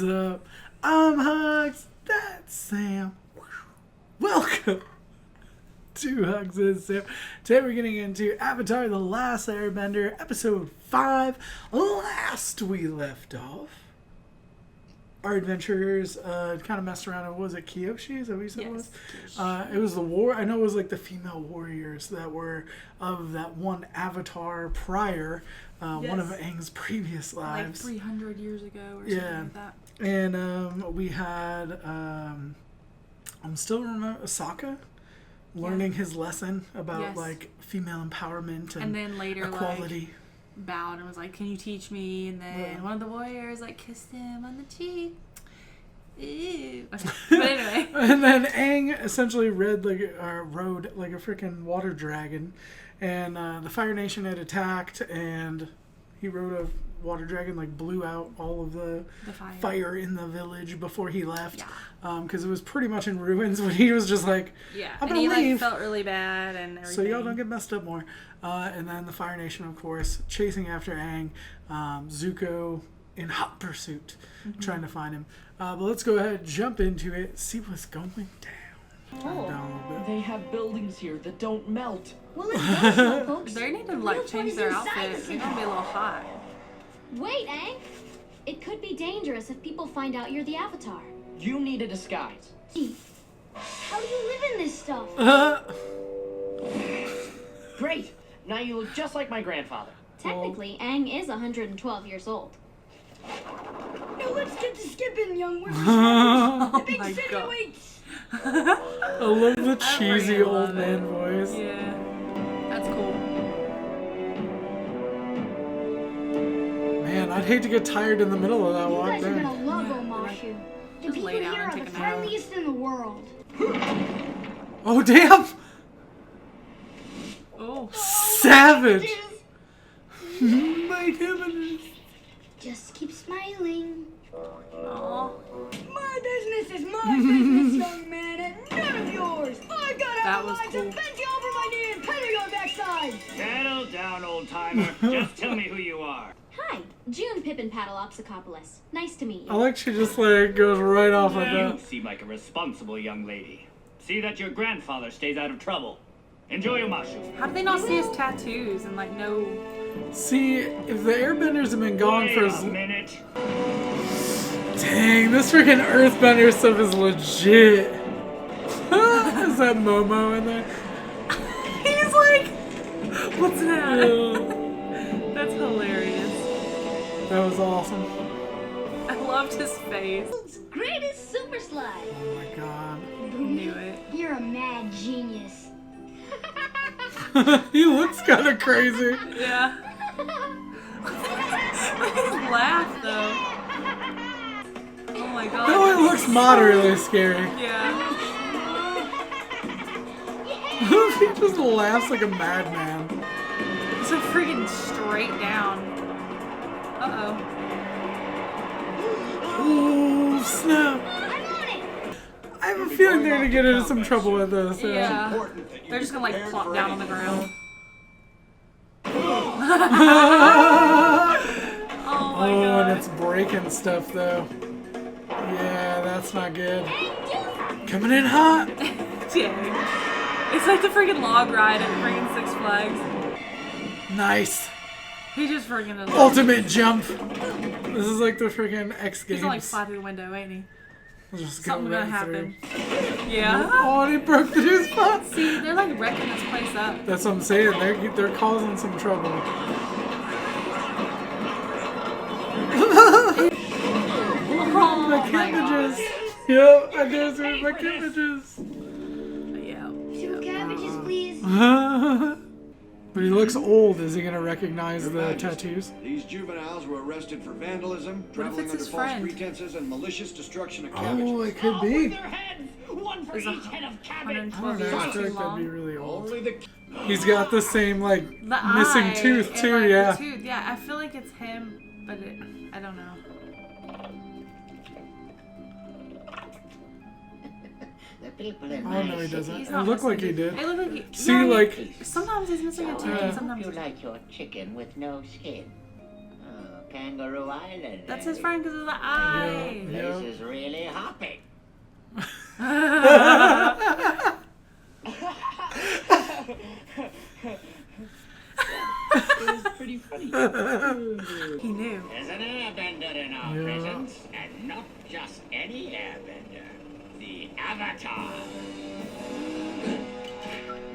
What's up? I'm Hugz. That's Sam. Welcome to Hugz and Sam. Today we're getting into Avatar: The Last Airbender, episode 5. Last we left off, our adventurers kind of messed around. Was it Kyoshi? Is that what you said it was? It was the war. I know it was like the female warriors that were of that one avatar prior. One of Aang's previous lives. Like 300 years ago or something like that. And we had, I'm still remember Sokka learning his lesson about like female empowerment and then later equality. Like, bowed and was like, "Can you teach me?" And then one of the warriors like kissed him on the cheek. Ew. Okay. But anyway. And then Aang essentially rode like a freaking water dragon. And the Fire Nation had attacked, and he rode a water dragon, like blew out all of the fire in the village before he left. Because it was pretty much in ruins when he was just like, I'm gonna leave. Like, felt really bad and everything. So y'all don't get messed up more. And then the Fire Nation, of course, chasing after Aang. Zuko in hot pursuit, trying to find him. But let's go ahead, jump into it, see what's going down. Oh, they have buildings here that don't melt. Well, it's no, folks. They need to like change their outfit. They're gonna be a little hot. Wait, Aang. It could be dangerous if people find out you're the Avatar. You need a disguise. How do you live in this stuff? Great. Now you look just like my grandfather. Technically, Aang is 112 years old. Now let's get to skipping, young women. Oh the big my city God. awaits. I love the cheesy old man voice. Yeah, that's cool. Man, I'd hate to get tired in the middle of that You walk guys are there. gonna love Omashu. The Just people lay down here and are take the a nap. friendliest in the world. Oh, damn! Oh. Savage! My goodness. Just keep smiling. Aww. My business is my business, young man, and none of yours. I got That out of was line cool. to bend you over my knee and pedal your backside. Settle down, old-timer. Just tell me who you are. Hi, June Pippin Paddleopsicopolis. Nice to meet I you. like she just like goes right off like You that. seem like a responsible young lady. See that your grandfather stays out of trouble. Enjoy Omashu. How did they not see his tattoos and like no? See, if the airbenders have been gone Wait for a minute. Dang, this freaking earthbender stuff is legit. Is that Momo in there? He's like, what's that? That's hilarious. That was awesome. I loved his face. World's greatest super slide. Oh my god. Knew it. You're a mad genius. He looks kind of crazy. Yeah. His laugh though. Oh my god. No, it looks moderately scary. Yeah. He just laughs like a madman. So freaking straight down. Oh, snap. I'm on it. I have a feeling they're gonna get into some trouble with this. Yeah. They're just gonna like plop down on the ground. Oh my Oh, god. and it's breaking stuff though. Yeah, that's not good. Coming in hot. Dang. It's like the freaking log ride at freaking Six Flags. Nice. He just freaking Ultimate jump. This is like the freaking X Games. He's like flapping the window, ain't he? Just go Something right gonna happen. through. Yeah. Oh, and he broke the new spot. See, they're like wrecking this place up. That's what I'm saying. They're causing some trouble. Oh My my cabbages. god. Yep, I did see my cabbages. Yeah. Two cabbages, please. But he looks old. Is he gonna recognize the tattoos? These juveniles were arrested for vandalism, if traveling it's under his false friend? pretenses, and malicious destruction of Oh, cabbages. it could be. Their heads, one for Is each head of cabbage. I don't 112 know. I years feel too like that'd be long. really old. Only the He's got the same like The missing eye tooth and, too. like, the Yeah. tooth. Yeah, I feel like it's him, but I don't know. The people in Oh my no, he city doesn't. He's It not looked like missing he it. did. It looked like he, See, yeah, like sometimes he's missing a tooth, and I hope sometimes you like your chicken with no skin. Kangaroo Island. That's his friend because of the eye. This is really hopping. It was pretty funny. He knew. There's an airbender in our presence, and not just any airbender. The Avatar.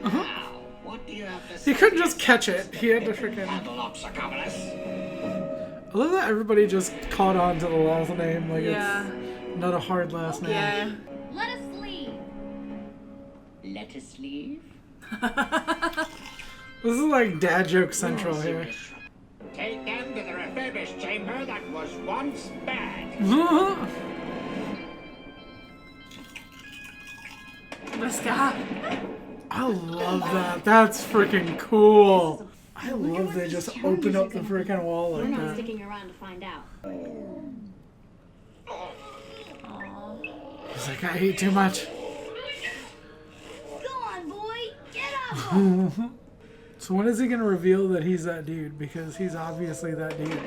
Now, what do you have to say? He couldn't just catch it. He had to freaking. I love that everybody just caught on to the last name. Like it's not a hard last name. Yeah. Let us leave. Let us leave? This is like dad joke central here. Take them to the refurbished chamber that was once bad. Let's go. I love that. That's freaking cool. I love they just open up the freaking wall We're like not that. sticking around to find out. He's like, I ate too much. Go on, boy. Get up. So when is he gonna reveal that he's that dude? Because he's obviously that dude.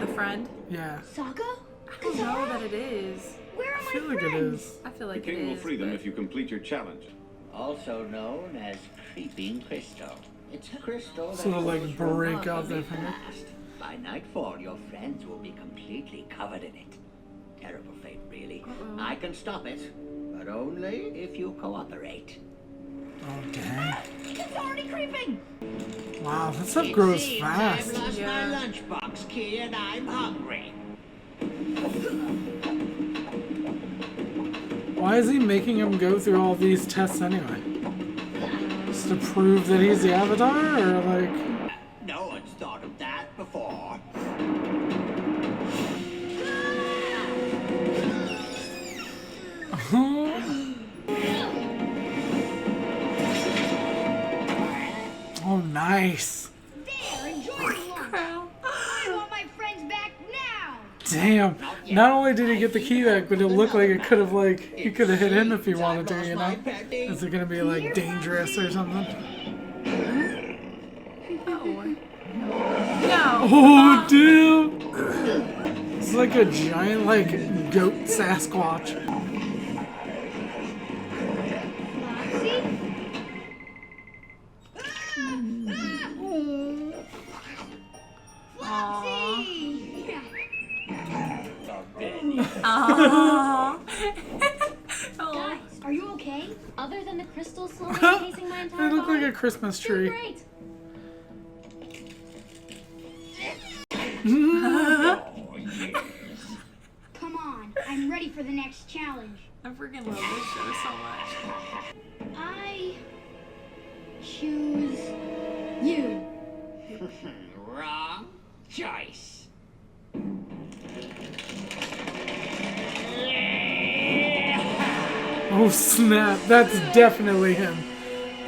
The friend? Yeah. Sokka? I don't know that it is. Where are I my feel like it friends? is. I feel like The it king will is. free them but- if you complete your challenge. Also known as creeping crystal. It's a crystal that Sort of like grows break out their remarkably finger. fast. By nightfall, your friends will be completely covered in it. Terrible fate, really. I can stop it, but only if you cooperate. Oh dang. It's already creeping. Wow, that stuff grows I've fast. lost Yeah. my lunchbox key and I'm hungry. Why is he making him go through all these tests anyway? Just to prove that he's the Avatar, or like? No one's thought of that before. Oh, nice. There, enjoy your lunch. I want my friends back now. Damn. Not only did he get the key back, but it looked like it could have like he could have hit him if he wanted to, you know? Is it gonna be like dangerous or something? No. Oh, dude. It's like a giant like goat Sasquatch. Flopsy! Aww. Guys, Are you okay? other than the crystal slowly encasing my entire They look like body, a Christmas doing tree. great. Come on, I'm ready for the next challenge. I freaking love this show so much. I choose you. Wrong choice. Oh snap! That's definitely him.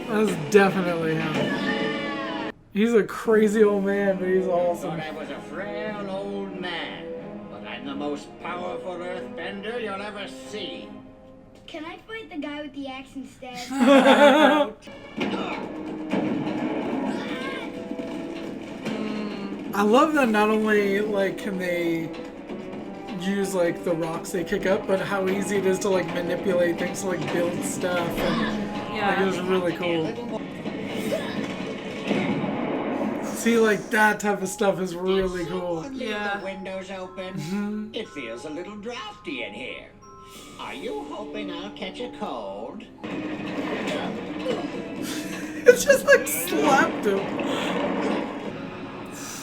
That's definitely him. He's a crazy old man, but he's awesome. Thought I was a frail old man, but I'm the most powerful earthbender you'll ever see. Can I fight the guy with the axe instead? I love that not only like can they use like the rocks they kick up, but how easy it is to like manipulate things to like build stuff, and like, it was really cool. See, like that type of stuff is really cool. Leave Yeah. the windows open. It feels a little drafty in here. Are you hoping I'll catch a cold? It's just like slapped him.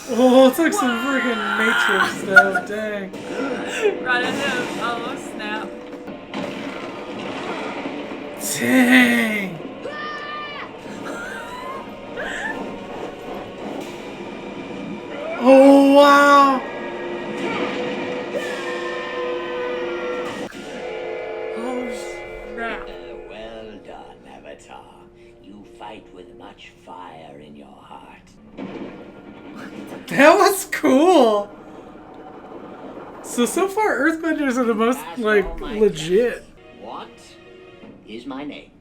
Oh, it's like some freaking Matrix stuff. Dang. Right into him. Oh, snap. Dang. Oh wow. Oh, snap. Well done, Avatar. You fight with much fire in your heart. That was cool. So far, Earthbenders are the most like legit. What is my name?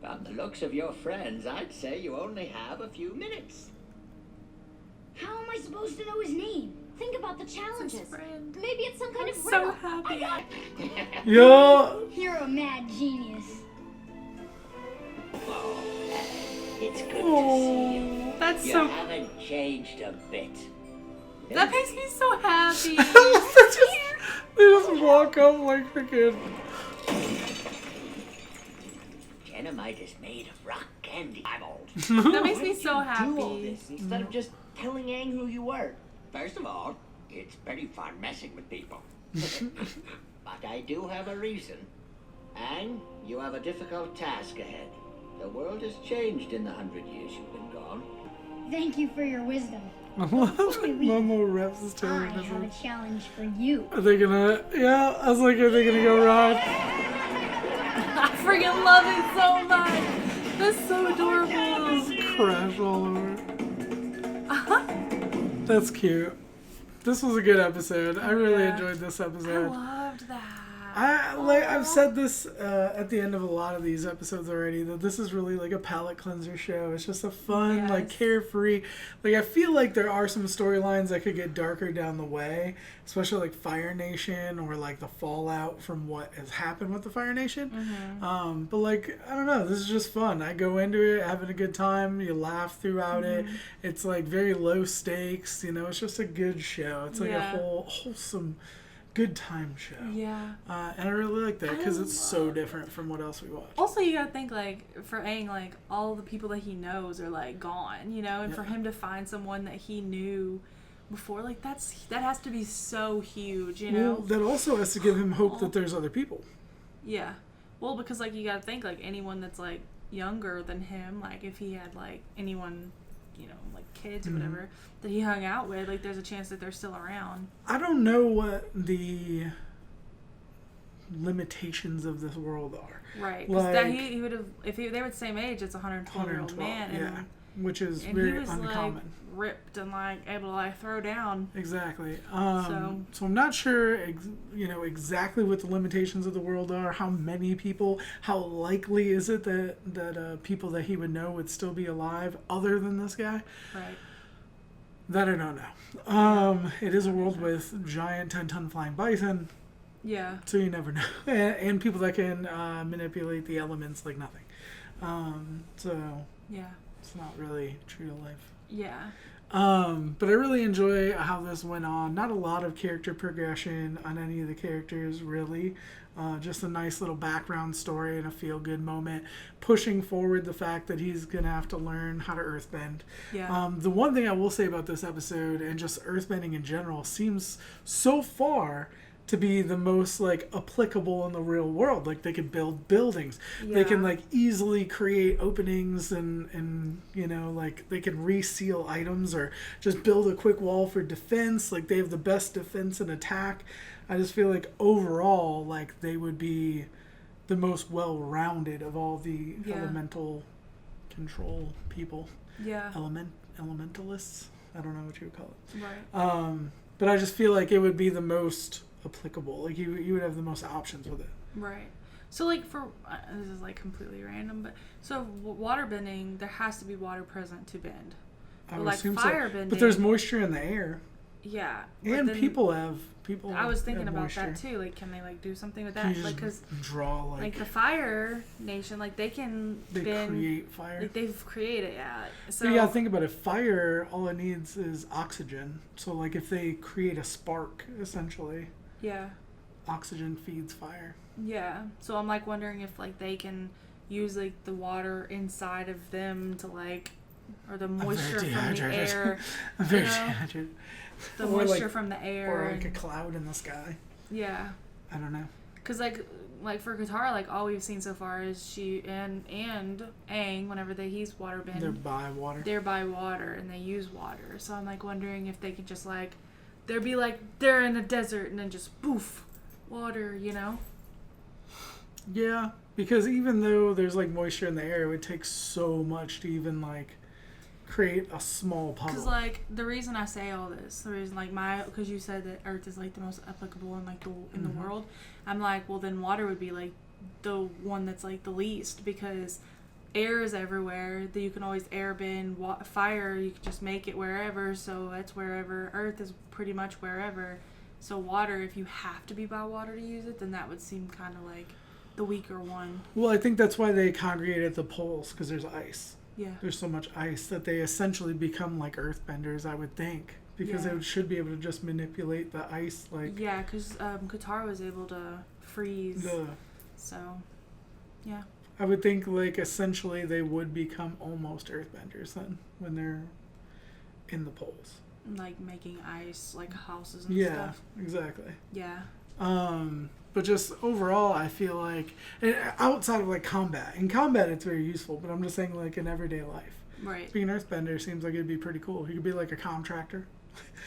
From the looks of your friends, I'd say you only have a few minutes. How am I supposed to know his name? Think about the His challenges. friend. Maybe it's some kind I'm of so riddle. happy. Yo. You're a mad genius. Oh, it's good to see you. That's You so. haven't changed a bit. That makes me so happy. They just walk up like freaking. Dynamite is made of rock candy. I'm old. That makes me so Do all happy. this instead of just telling Aang who you were. First of all, it's pretty fun messing with people. But I do have a reason. Aang, you have a difficult task ahead. The world has changed in the 100 years you've been gone. Thank you for your wisdom. Momo reps is I telling have a us. challenge for you. Are they gonna? Yeah, I was like, are they gonna go ride? I freaking love it so much. That's so adorable. Just crash all over. That's cute. This was a good episode. I really Yeah. enjoyed this I episode. loved that. I've said this at the end of a lot of these episodes already, that this is really like a palate cleanser show. It's just a fun, like Yes. carefree. Like I feel like there are some storylines that could get darker down the way, especially like Fire Nation or like the fallout from what has happened with the Fire Nation. But like I don't know, this is just fun. I go into it having a good time. You laugh throughout it. It's like very low stakes. You know, it's just a good show. It's like Yeah. a wholesome. Good time show. Yeah. And I really like that because it's so different from what else we watch. Also, you gotta think, like, for Aang, like, all the people that he knows are, like, gone, you know? And for him to find someone that he knew before, like, that has to be so huge, you know? Well, that also has to give him hope that there's other people. Yeah. Well, because, like, you gotta think, like, anyone that's, like, younger than him, like, if he had, like, anyone, you know, like, kids or whatever, that he hung out with, like, there's a chance that they're still around. I don't know what the limitations of this world are. Right. Because Like, he would have, if they were the same age, it's a 112-year-old man. And, yeah. Which is and very he was, uncommon. like, ripped and, like, able to, like, throw down. Exactly. So I'm not sure, exactly what the limitations of the world are. How many people? How likely is it that people that he would know would still be alive, other than this guy? Right. That I don't know. It is a world with giant 10-ton flying bison, Yeah. so you never know, and people that can manipulate the elements like nothing. So Yeah. it's not really true to life. Yeah. But I really enjoy how this went on. Not a lot of character progression on any of the characters, really. Just a nice little background story and a feel-good moment, pushing forward the fact that he's going to have to learn how to earthbend. Yeah. The one thing I will say about this episode, and just earthbending in general, seems so far to be the most like applicable in the real world. Like they could build buildings, they can Yeah. like easily create openings, and you know, like they can reseal items or just build a quick wall for defense. Like they have the best defense and attack. I just feel like overall, like they would be the most well-rounded of all the elemental control people. Yeah. Elementalists. I don't know what you would call it. Right. But I just feel like it would be the most applicable. Like you would have the most options with it. Right. So, like, for this is like completely random, but so water bending, there has to be water present to bend. I Or, would like assume fire so. bending. But there's moisture in the air, Yeah. but and then people. I was thinking have about moisture. that too. Like, can they like do something with Can that? you Like, just because draw like the Fire Nation, like they can they bend. create fire. Like they've created, yeah. So But you gotta think about it. Fire, all it needs is oxygen. So like if they create a spark, essentially, yeah. oxygen feeds fire. Yeah. So I'm like wondering if like they can use like the water inside of them to like, or the moisture from the dehydrated. air. I'm very You know? dehydrated. The Or, moisture like- from the air. Or like a and- cloud in the sky. yeah. I don't know. Cause like for Katara, like all we've seen so far is she and Aang, whenever he's waterbend, They're by water. they're by water and they use water. So I'm like wondering if they could just like, they'd be like they're in a desert and then just poof, water, you know? Yeah, because even though there's like moisture in the air, it would take so much to even like create a small puddle. Because like the reason I say all this, the reason like because you said that Earth is like the most applicable in like in the world, I'm like, well then water would be like the one that's like the least, because air is everywhere. That you can always airbend. Fire, you can just make it wherever. So that's wherever. Earth is pretty much wherever. So water, if you have to be by water to use it, then that would seem kind of like the weaker one. Well, I think that's why they congregate at the poles, because there's ice. Yeah. There's so much ice that they essentially become like earthbenders, I would think. Because they should be able to just manipulate the ice, like... Yeah, because Katara was able to freeze. So, yeah. I would think, like, essentially they would become almost earthbenders then, when they're in the poles. Like making ice, like houses and stuff. Yeah, exactly. Yeah. But just overall, I feel like, and outside of, like, combat. In combat, it's very useful, but I'm just saying, like, in everyday life. Right. Being an earthbender seems like it'd be pretty cool. You could be like a contractor.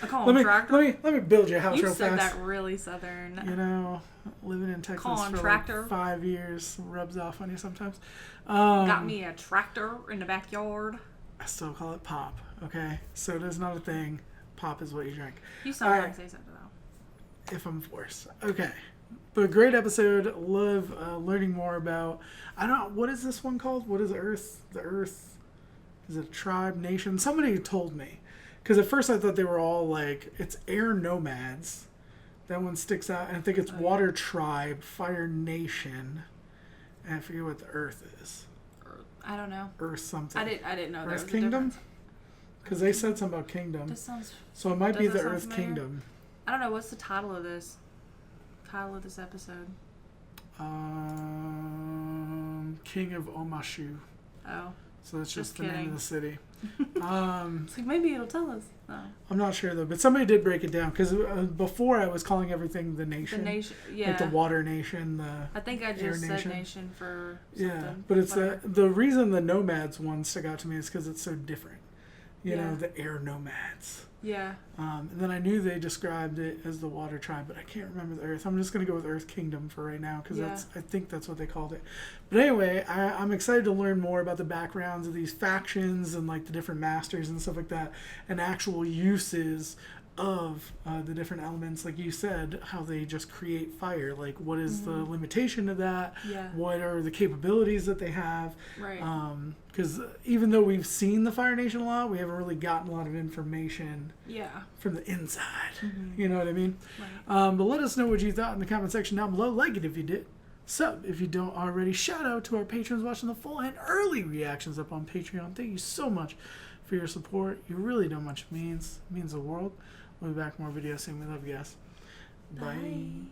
A contractor? Let me build you a house you real fast. You said that really southern. You know, living in Texas for like 5 years rubs off on you sometimes. Got me a tractor in the backyard. I still call it pop, okay? Soda's not a thing. Pop is what you drink. You sometimes say soda though. If I'm forced. Okay. But great episode. Love learning more about... I don't know. What is this one called? What is Earth? The Earth... Is it a tribe, nation? Somebody told me. Because at first I thought they were all like, it's air nomads. That one sticks out. And I think it's water tribe, fire nation. And I forget what the earth is. I don't know. Earth something. I didn't know. Earth Kingdom? Because they said something about kingdom. So it might be the Earth Kingdom. I don't know. What's the title of this? Title of this episode? King of Omashu. Oh. So that's just the name of the city. It's like maybe it'll tell us. No. I'm not sure though, but somebody did break it down because before I was calling everything the nation. The nation, yeah. Like the water nation, I think I just said nation for something. Yeah, but it's the reason the nomads one stuck out to me is because it's so different. You know, the air nomads. Yeah. And then I knew they described it as the water tribe, but I can't remember the Earth. I'm just going to go with Earth Kingdom for right now because I think that's what they called it. But anyway, I'm excited to learn more about the backgrounds of these factions and like the different masters and stuff like that and actual uses of the different elements, like you said, how they just create fire. Like, what is the limitation of that? Yeah. What are the capabilities that they have? Right. Because even though we've seen the Fire Nation a lot, we haven't really gotten a lot of information from the inside. You know what I mean? Right. But let us know what you thought in the comment section down below. Like it if you did. Sub if you don't already. Shout out to our patrons watching the full and early reactions up on Patreon. Thank you so much for your support. You really know how much it means. It means the world. We'll be back with more videos soon. We love you guys. Bye.